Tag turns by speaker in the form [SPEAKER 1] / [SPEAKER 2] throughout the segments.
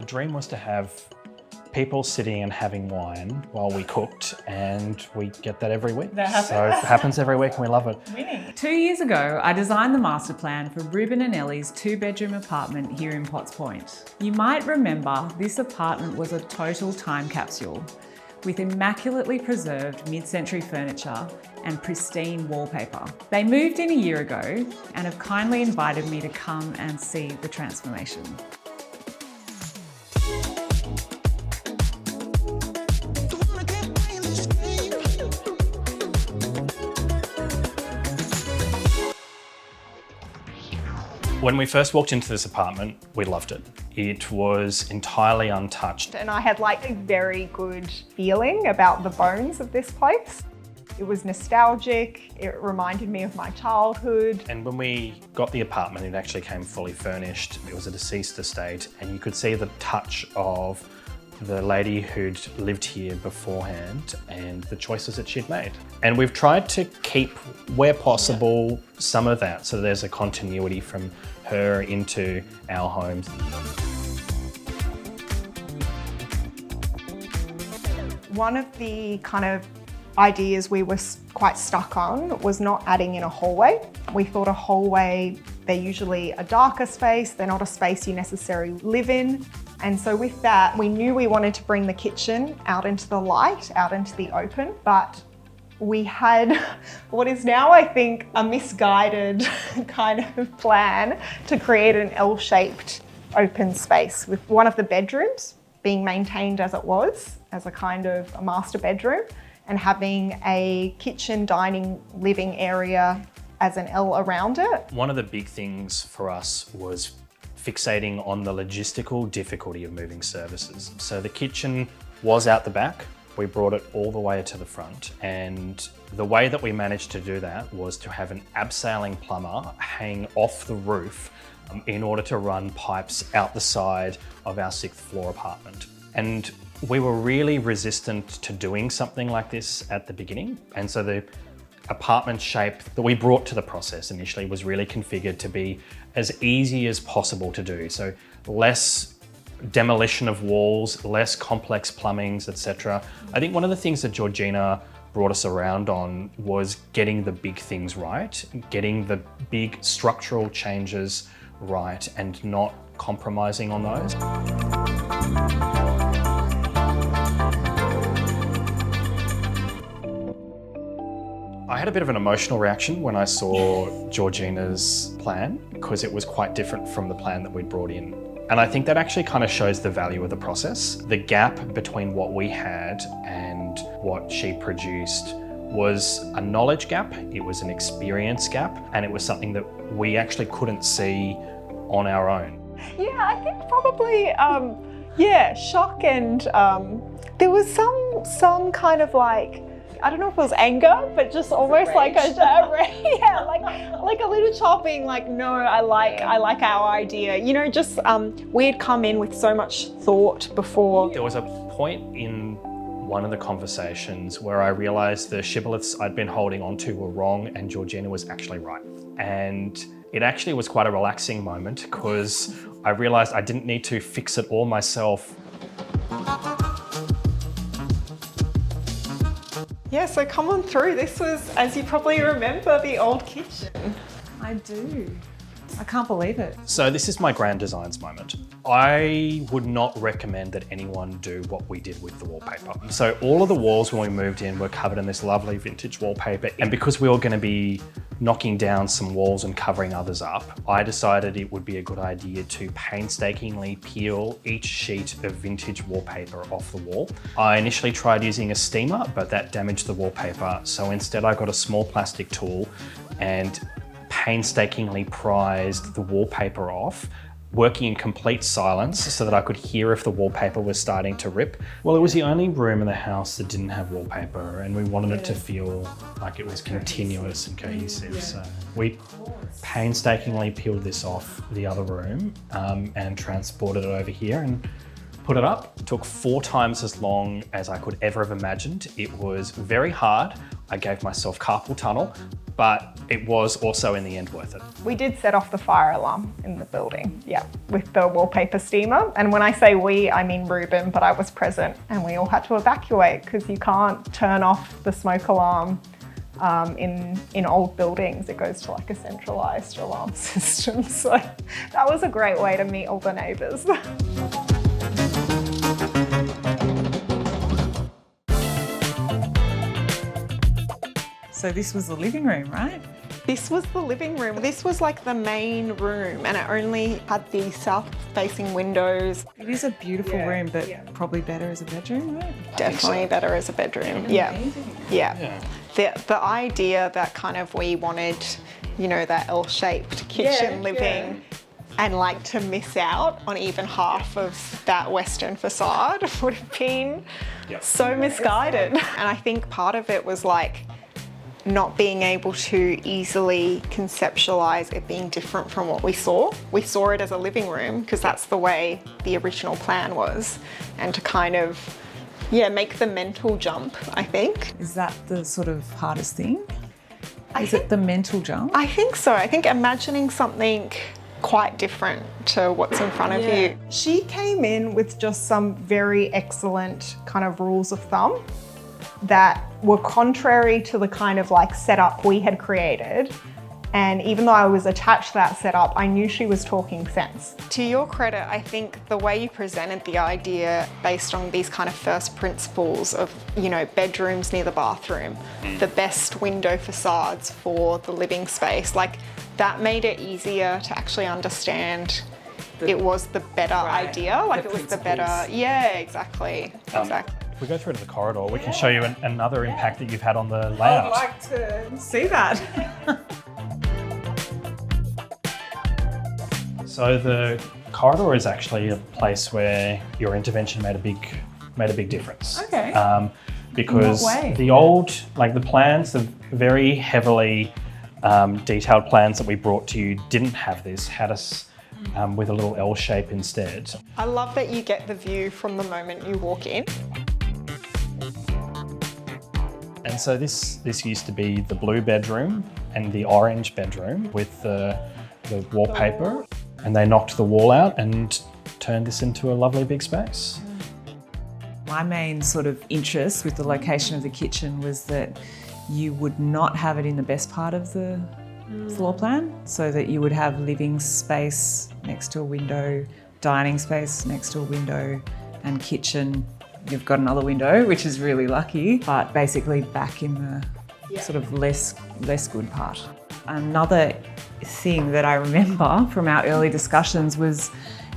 [SPEAKER 1] dream was to have people sitting and having wine while we cooked, and we get that every week.
[SPEAKER 2] That happens.
[SPEAKER 1] So it happens every week and we love it.
[SPEAKER 2] Winning. 2 years ago, I designed the master plan for Reuben and Elee's 2-bedroom apartment here in Potts Point. You might remember this apartment was a total time capsule with immaculately preserved mid-century furniture and pristine wallpaper. They moved in a year ago and have kindly invited me to come and see the transformation.
[SPEAKER 1] When we first walked into this apartment, we loved it. It was entirely untouched.
[SPEAKER 3] And I had like a very good feeling about the bones of this place. It was nostalgic, it reminded me of my childhood.
[SPEAKER 1] And when we got the apartment, it actually came fully furnished. It was a deceased estate, and you could see the touch of the lady who'd lived here beforehand and the choices that she'd made. And we've tried to keep, where possible, some of that, so there's a continuity from her into our homes.
[SPEAKER 3] One of the kind of ideas we were quite stuck on was not adding in a hallway. We thought a hallway, they're usually a darker space, they're not a space you necessarily live in. And so with that, we knew we wanted to bring the kitchen out into the light, out into the open, but we had what is now, I think, a misguided kind of plan to create an L-shaped open space with one of the bedrooms being maintained as it was, as a kind of a master bedroom, and having a kitchen, dining, living area as an L around it.
[SPEAKER 1] One of the big things for us was fixating on the logistical difficulty of moving services. So the kitchen was out the back. We brought it all the way to the front. And the way that we managed to do that was to have an abseiling plumber hang off the roof in order to run pipes out the side of our 6th floor apartment. And we were really resistant to doing something like this at the beginning. And so the apartment shape that we brought to the process initially was really configured to be as easy as possible to do. So less demolition of walls, less complex plumbings, etc. I think one of the things that Georgina brought us around on was getting the big things right, getting the big structural changes right and not compromising on those. I had a bit of an emotional reaction when I saw Georgina's plan because it was quite different from the plan that we'd brought in. And I think that actually kind of shows the value of the process. The gap between what we had and what she produced was a knowledge gap, it was an experience gap, and it was something that we actually couldn't see on our own.
[SPEAKER 3] Yeah, I think probably, shock and there was some kind of like, I don't know if it was anger, but just almost like a like a little child being like, no, I like our idea. You know, just we had come in with so much thought before.
[SPEAKER 1] There was a point in one of the conversations where I realized the shibboleths I'd been holding onto were wrong and Georgina was actually right. And it actually was quite a relaxing moment because I realized I didn't need to fix it all myself.
[SPEAKER 3] Yeah, so come on through. This was, as you probably remember, the old kitchen.
[SPEAKER 2] I do. I can't believe it.
[SPEAKER 1] So this is my grand designs moment. I would not recommend that anyone do what we did with the wallpaper. So all of the walls when we moved in were covered in this lovely vintage wallpaper. And because we were going to be knocking down some walls and covering others up, I decided it would be a good idea to painstakingly peel each sheet of vintage wallpaper off the wall. I initially tried using a steamer, but that damaged the wallpaper. So instead I got a small plastic tool and painstakingly prized the wallpaper off, working in complete silence so that I could hear if the wallpaper was starting to rip. Well, it was the only room in the house that didn't have wallpaper and we wanted it to feel like it was continuous and cohesive. So we painstakingly peeled this off the other room and transported it over here, and put it up. It took 4 times as long as I could ever have imagined. It was very hard. I gave myself carpal tunnel, but it was also in the end worth it.
[SPEAKER 3] We did set off the fire alarm in the building, yeah, with the wallpaper steamer. And when I say we, I mean Reuben, but I was present and we all had to evacuate because you can't turn off the smoke alarm in old buildings. It goes to like a centralised alarm system. So that was a great way to meet all the neighbours.
[SPEAKER 2] So this was the living room, right?
[SPEAKER 3] This was the living room. This was like the main room and it only had the south-facing windows.
[SPEAKER 2] It is a beautiful room, but probably better as a bedroom, right?
[SPEAKER 3] Definitely better as a bedroom, yeah. The idea that kind of we wanted, you know, that L-shaped kitchen living and like to miss out on even half of that Western facade would have been so misguided. And I think part of it was like, not being able to easily conceptualize it being different from what we saw. We saw it as a living room because that's the way the original plan was. And to kind of, make the mental jump, I think.
[SPEAKER 2] Is that the sort of hardest thing? Is it the mental jump?
[SPEAKER 3] I think so. I think imagining something quite different to what's in front of you. She came in with just some very excellent kind of rules of thumb that were contrary to the kind of like setup we had created. And even though I was attached to that setup, I knew she was talking sense. To your credit, I think the way you presented the idea based on these kind of first principles of, you know, bedrooms near the bathroom, the best window facades for the living space, like that made it easier to actually understand it was the better idea. Like it was the better, exactly.
[SPEAKER 1] If we go through to the corridor, we can show you another impact that you've had on the layout.
[SPEAKER 2] I'd like to see that.
[SPEAKER 1] So the corridor is actually a place where your intervention made a big difference.
[SPEAKER 2] Okay.
[SPEAKER 1] Because
[SPEAKER 2] In what way?
[SPEAKER 1] the old, like the plans, the very heavily detailed plans that we brought to you didn't have this, had us with a little L shape instead.
[SPEAKER 3] I love that you get the view from the moment you walk in.
[SPEAKER 1] And so this used to be the blue bedroom and the orange bedroom with the wallpaper, and they knocked the wall out and turned this into a lovely big space.
[SPEAKER 2] My main sort of interest with the location of the kitchen was that you would not have it in the best part of the floor plan, so that you would have living space next to a window, dining space next to a window, and kitchen. You've got another window, which is really lucky, but basically back in the sort of less good part. Another thing that I remember from our early discussions was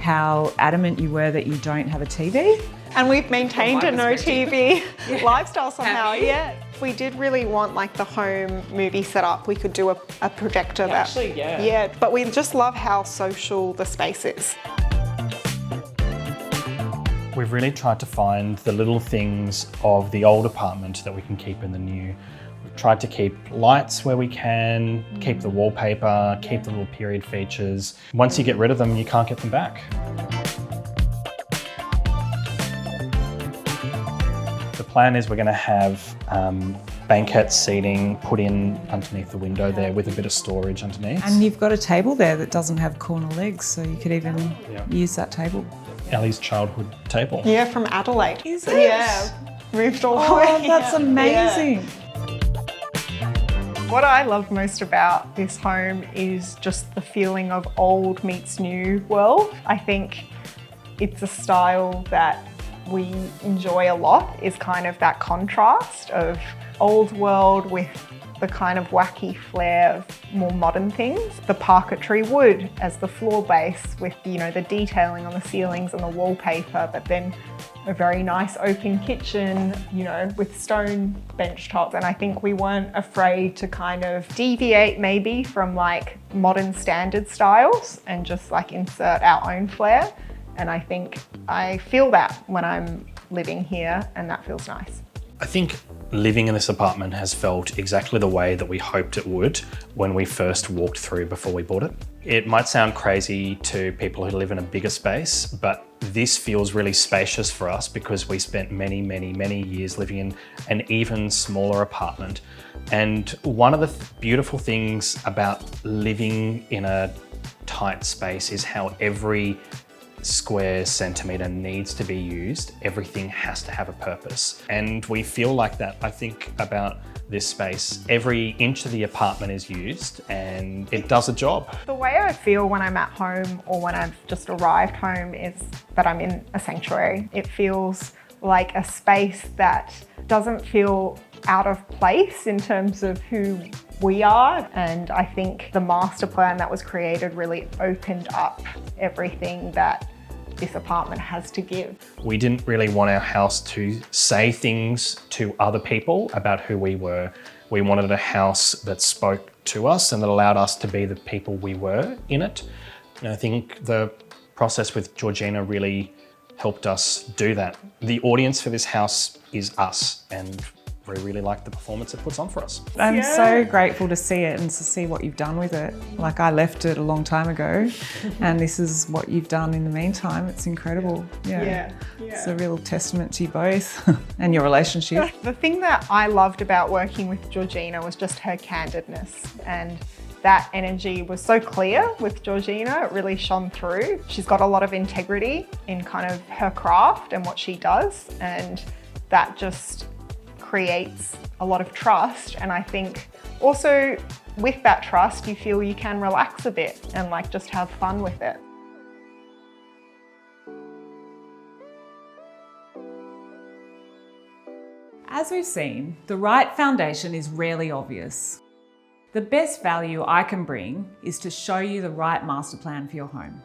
[SPEAKER 2] how adamant you were that you don't have a TV.
[SPEAKER 3] And we've maintained a no TV lifestyle somehow, If we did really want like the home movie setup, we could do a projector but we just love how social the space is.
[SPEAKER 1] We've really tried to find the little things of the old apartment that we can keep in the new. We've tried to keep lights where we can, keep the wallpaper, keep the little period features. Once you get rid of them, you can't get them back. The plan is we're going to have Banquette seating put in underneath the window there with a bit of storage underneath.
[SPEAKER 2] And you've got a table there that doesn't have corner legs, so you could even use that table.
[SPEAKER 1] Ellie's childhood table.
[SPEAKER 3] Yeah, from Adelaide.
[SPEAKER 2] Is it?
[SPEAKER 3] Yeah, moved all the way.
[SPEAKER 2] Oh, that's amazing.
[SPEAKER 3] What I love most about this home is just the feeling of old meets new world. I think it's a style that we enjoy a lot, is kind of that contrast of old world with the kind of wacky flair of more modern things. The parquetry wood as the floor base with, you know, the detailing on the ceilings and the wallpaper, but then a very nice open kitchen, you know, with stone bench tops. And I think we weren't afraid to kind of deviate maybe from like modern standard styles and just like insert our own flair. And I think I feel that when I'm living here, and that feels nice.
[SPEAKER 1] I think living in this apartment has felt exactly the way that we hoped it would when we first walked through before we bought it. It might sound crazy to people who live in a bigger space, but this feels really spacious for us because we spent many, many, many years living in an even smaller apartment. And one of the beautiful things about living in a tight space is how every square centimetre needs to be used. Everything has to have a purpose. And we feel like that, I think, about this space. Every inch of the apartment is used and it does a job.
[SPEAKER 3] The way I feel when I'm at home or when I've just arrived home is that I'm in a sanctuary. It feels like a space that doesn't feel out of place in terms of who we are. And I think the master plan that was created really opened up everything that this apartment has to give.
[SPEAKER 1] We didn't really want our house to say things to other people about who we were. We wanted a house that spoke to us and that allowed us to be the people we were in it. And I think the process with Georgina really helped us do that. The audience for this house is us, and we really like the performance it puts on for us.
[SPEAKER 2] I'm so grateful to see it and to see what you've done with it. Like, I left it a long time ago and this is what you've done in the meantime. It's incredible. Yeah. It's a real testament to you both and your relationship.
[SPEAKER 3] The thing that I loved about working with Georgina was just her candidness, and that energy was so clear with Georgina. It really shone through. She's got a lot of integrity in kind of her craft and what she does, and that just creates a lot of trust. And I think also with that trust, you feel you can relax a bit and like just have fun with it.
[SPEAKER 2] As we've seen, the right foundation is rarely obvious. The best value I can bring is to show you the right master plan for your home.